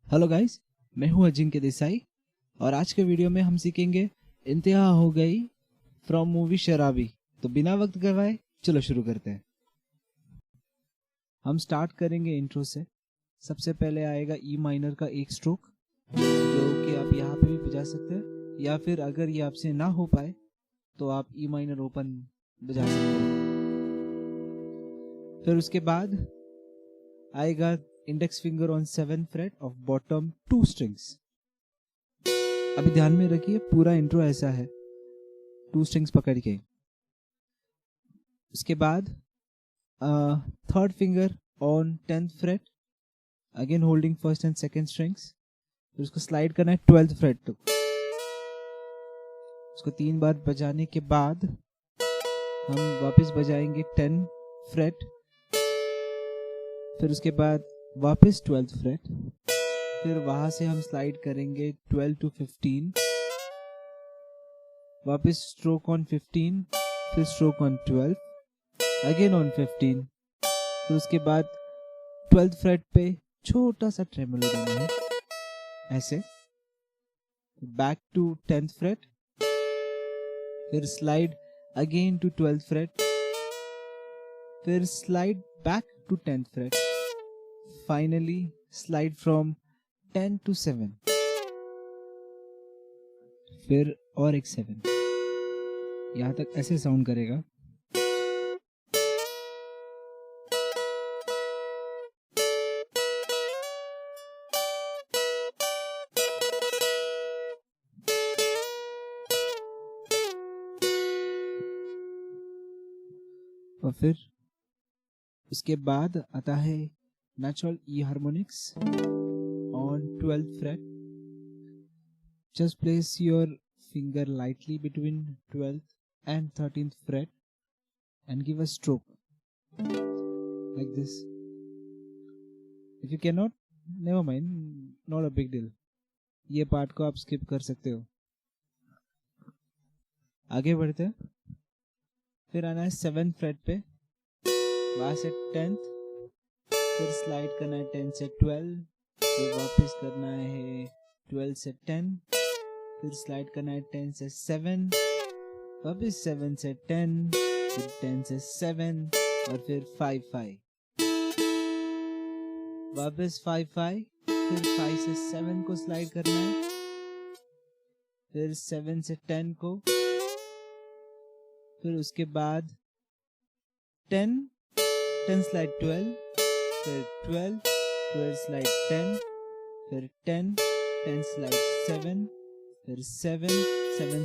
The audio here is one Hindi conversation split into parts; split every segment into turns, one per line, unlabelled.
हेलो गाइस, मैं हूं अजिंक्य देसाई और आज के वीडियो में हम सीखेंगे इंतहा हो गई फ्रॉम मूवी शराबी। तो बिना वक्त गवाए चलो शुरू करते हैं। हम स्टार्ट करेंगे इंट्रो से। सबसे पहले आएगा ई माइनर का एक स्ट्रोक, जो कि आप यहाँ पे भी बजा सकते हैं, या फिर अगर ये आपसे ना हो पाए तो आप ई माइनर ओपन बजा सकते हैं। फिर उसके बाद आएगा index finger on 7th freight of bottom 2 strings. अभी ध्यान में रखिए, पूरा इंट्रो ऐसा है, 2 स्ट्रिंग्स पकड़ के। उसके बाद 3rd finger on 10th freight, again holding first and second strings. फिर उसको स्लाइड करना है 12th फ्रेट तक। उसको 3 बार बजाने के बाद हम वापस बजाएंगे 10 फ्रेट। फिर उसके बाद वापस 12th फ्रेट। फिर वहां से हम स्लाइड करेंगे 12 to 15, वापस स्ट्रोक ऑन 15, फिर स्ट्रोक ऑन 12, अगेन ऑन 15। फिर उसके बाद 12th फ्रेट पे छोटा सा ट्रेमोलो देना है ऐसे, बैक टू 10th फ्रेट, फिर slide again to 12th fret, फिर slide back to 10th fret, finally slide from 10 to 7, फिर और एक 7। यहां तक ऐसे साउंड करेगा। और फिर उसके बाद आता है natural E harmonics on 12th fret. Just place your finger lightly between 12th and 13th fret and give a stroke like this. If you cannot, never mind, not a big deal. ये पार्ट को आप स्किप कर सकते हो। आगे बढ़ते हैं। फिर आना है 7th फ्रेट पे, वहां से 10th, फिर स्लाइड करना है 10 से 12, फिर वापस करना है 12 से 10, फिर स्लाइड करना है 10 से 7, वापस 7 से 10, फिर 10 से 7 और फिर 5-5, वापस 5-5, फिर 5 से 7 को स्लाइड करना है, फिर 7 से 10 को, फिर उसके बाद 10 स्लाइड 12, फिर 12 स्लाइड 10, फिर 10 स्लाइड 7, फिर 7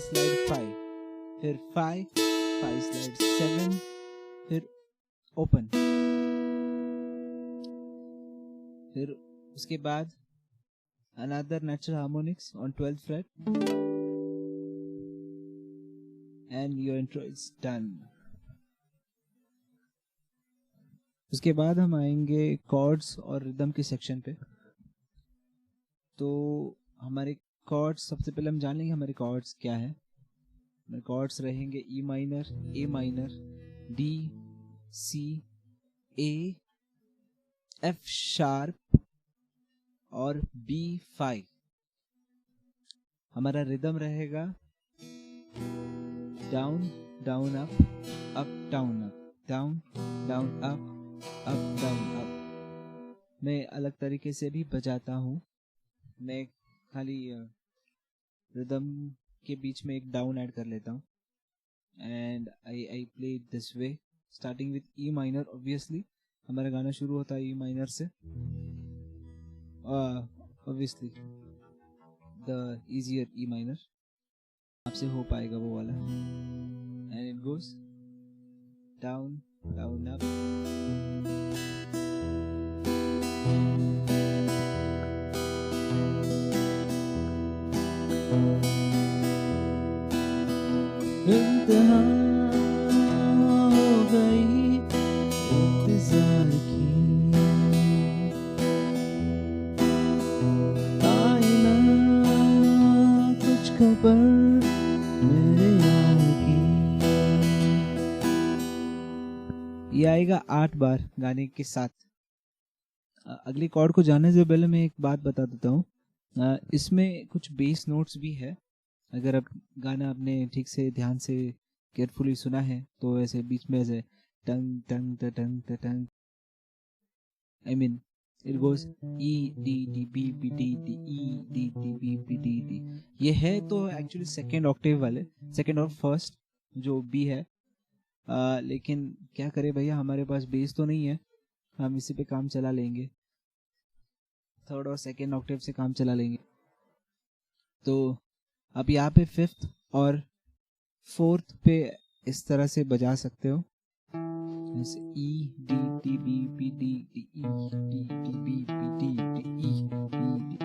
स्लाइड 5, फिर 5 स्लाइड 7, फिर ओपन। फिर उसके बाद another natural harmonics on 12th freight and your intro is done. उसके बाद हम आएंगे कॉर्ड्स और रिदम के सेक्शन पे। तो हमारे कॉर्ड्स, सबसे पहले हम जान लेंगे हमारे कॉर्ड्स क्या है। हमारे कॉर्ड्स रहेंगे E minor, A minor, D, C, A, F sharp और B5। हमारा रिदम रहेगा down down up, up down up, down down up, up down up. मैं अलग तरीके से भी बजाता हूँ। मैं खाली रिदम के बीच में एक डाउन ऐड कर लेता हूँ and I play this way, starting with E minor. Obviously हमारा गाना शुरू होता है ई माइनर से, obviously the easier E minor, आपसे हो पाएगा वो वाला। And it goes down down up, इंतहा हो गई इंतजार की, आए ना कुछ खबर मेरे यार की। ये आएगा 8 बार गाने के साथ। अगले कॉर्ड को जानने से पहले मैं एक बात बता देता हूँ, इसमें कुछ बेस नोट्स भी है। अगर आप गाना आपने ठीक से ध्यान से केयरफुली सुना है तो ऐसे बीच में ऐसे टंग टंग टंग टंग, I mean it goes E D D B B D D E D D B B D D. ये है तो एक्चुअली सेकेंड ऑक्टेव वाले, सेकेंड और फर्स्ट जो बी है। लेकिन क्या करें भैया, हमारे पास बेस तो नहीं है, हम इसी पे काम चला लेंगे, थर्ड और सेकेंड ऑक्टेव से काम चला लेंगे। तो आप यहाँ पे फिफ्थ और फोर्थ पे इस तरह से बजा सकते हो, जैसे E D D B B D D E D D B B D D E D D.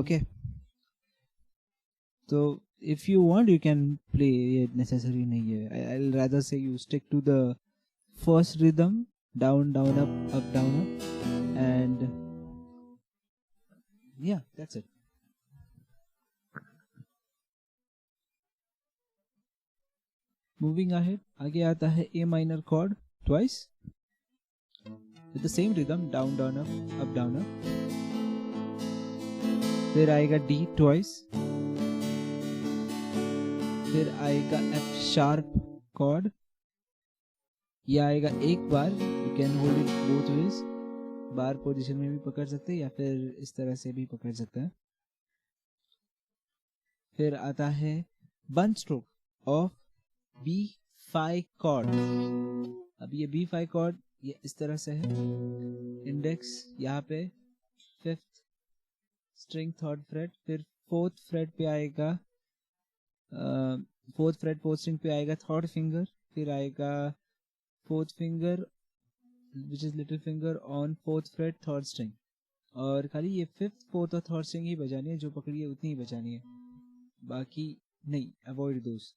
Okay, तो if you want you can play, ये नेसेसरी नहीं है। I will rather say you stick to the first rhythm, down down up down up, and yeah, that's it. Moving ahead, आगे आता है A minor chord twice with the same rhythm, down down up down up। फिर आएगा D twice, फिर आएगा F sharp chord, ये आएगा एक बार। You can hold it both ways, bar position में भी पकड़ सकते हैं या फिर इस तरह से भी पकड़ सकते हैं। फिर आता है one stroke of B5 cord. अब ये B5 कॉर्ड ये इस तरह से है, इंडेक्स यहाँ पे, फिफ्थ स्ट्रिंग थर्ड फ्रेट, फिर फोर्थ फ्रेट पे आएगा, फोर्थ फ्रेट फोर्थ स्ट्रिंग पे आएगा थर्ड फिंगर, फिर आएगा fourth finger which is little finger on fourth fret third string, और खाली ये फिफ्थ फोर्थ और थर्ड स्ट्रिंग ही बजानी है, जो पकड़ी है उतनी ही बजानी है, बाकी नहीं, अवॉइड दोस।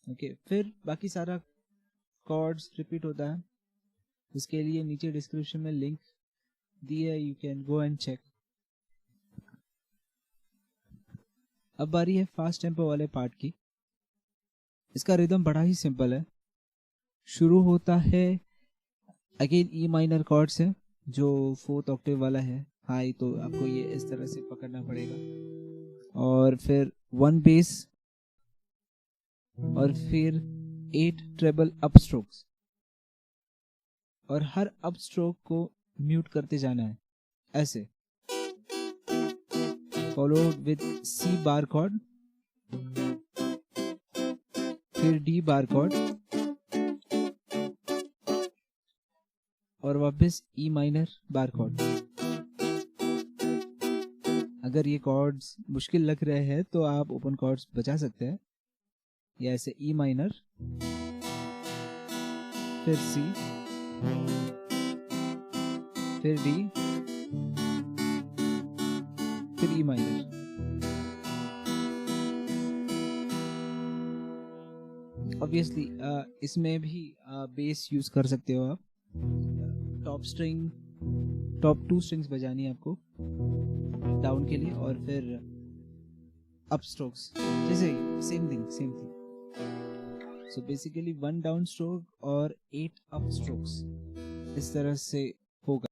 ओके, फिर बाकी सारा कॉर्ड्स रिपीट होता है, इसके लिए नीचे डिस्क्रिप्शन में लिंक दी है, you can go and check. अब बारी है फास्ट टेम्पो वाले पार्ट की। इसका रिदम बड़ा ही सिंपल है, शुरू होता है अगेन ई माइनर कॉर्ड से, जो फोर्थ ऑक्टेव वाला है हाई, तो आपको ये इस तरह से पकड़ना पड़ेगा, और फिर वन बेस, और फिर 8 ट्रेबल अप स्ट्रोक्स, और हर अप स्ट्रोक को म्यूट करते जाना है ऐसे, followed with C bar chord, फिर डी बार कॉर्ड, और वापस ई माइनर बार कॉर्ड। अगर ये कॉर्ड्स मुश्किल लग रहे हैं तो आप ओपन कॉर्ड्स बजा सकते हैं, या ऐसे ई माइनर, फिर सी, फिर डी, फिर ई माइनर। ऑब्वियसली इसमें भी बेस यूज कर सकते हो आप। टॉप स्ट्रिंग, टॉप 2 स्ट्रिंग्स बजानी है आपको डाउन के लिए, और फिर अप स्ट्रोक्स, जैसे same thing. So basically 1 down stroke और 8 अप स्ट्रोक्स, इस तरह से होगा।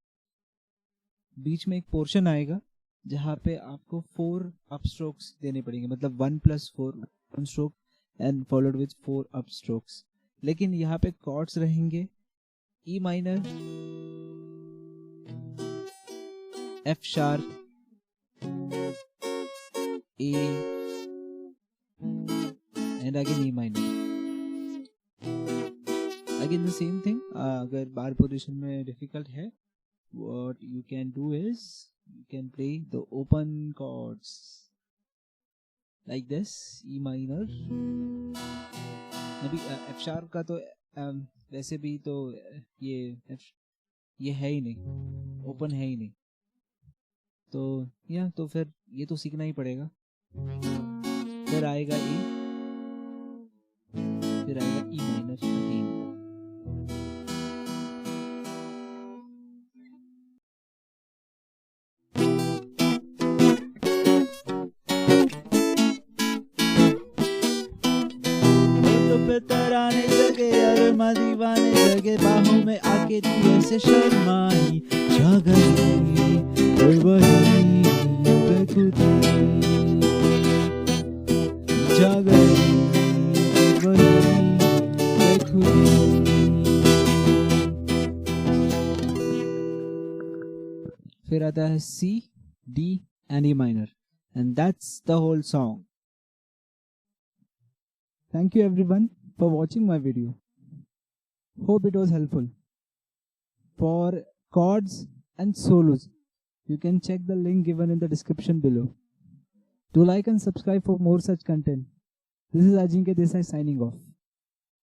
बीच में एक पोर्शन आएगा जहाँ पे आपको 4 अप स्ट्रोक्स देने पड़ेंगे, मतलब 1 + 4 1 stroke and followed with 4 up strokes. लेकिन यहाँ पे कॉर्ड्स रहेंगे E minor, F sharp, A, and again E minor. Again the same thing, अगर बार पोजीशन में डिफिकल्ट है, what you can do is you can play the open chords like this, E minor। अभी F sharp का तो वैसे भी तो ये है ही नहीं, ओपन है ही नहीं, तो या तो फिर ये तो सीखना ही पड़ेगा। फिर आएगा E, फिर आएगा E माइनर अगेन। पे तराने जगे अरमा दीवाने जगे बाहों में आके तू ऐसे शर्माई छा गई कोई वही बेखुदी छा गई वही बेखुदी। फिर आता है C, D and E minor and that's the whole song. Thank you everyone for watching my video. Hope it was helpful. For chords and solos, you can check the link given in the description below. Do like and subscribe for more such content. This is Ajinkya Desai signing off.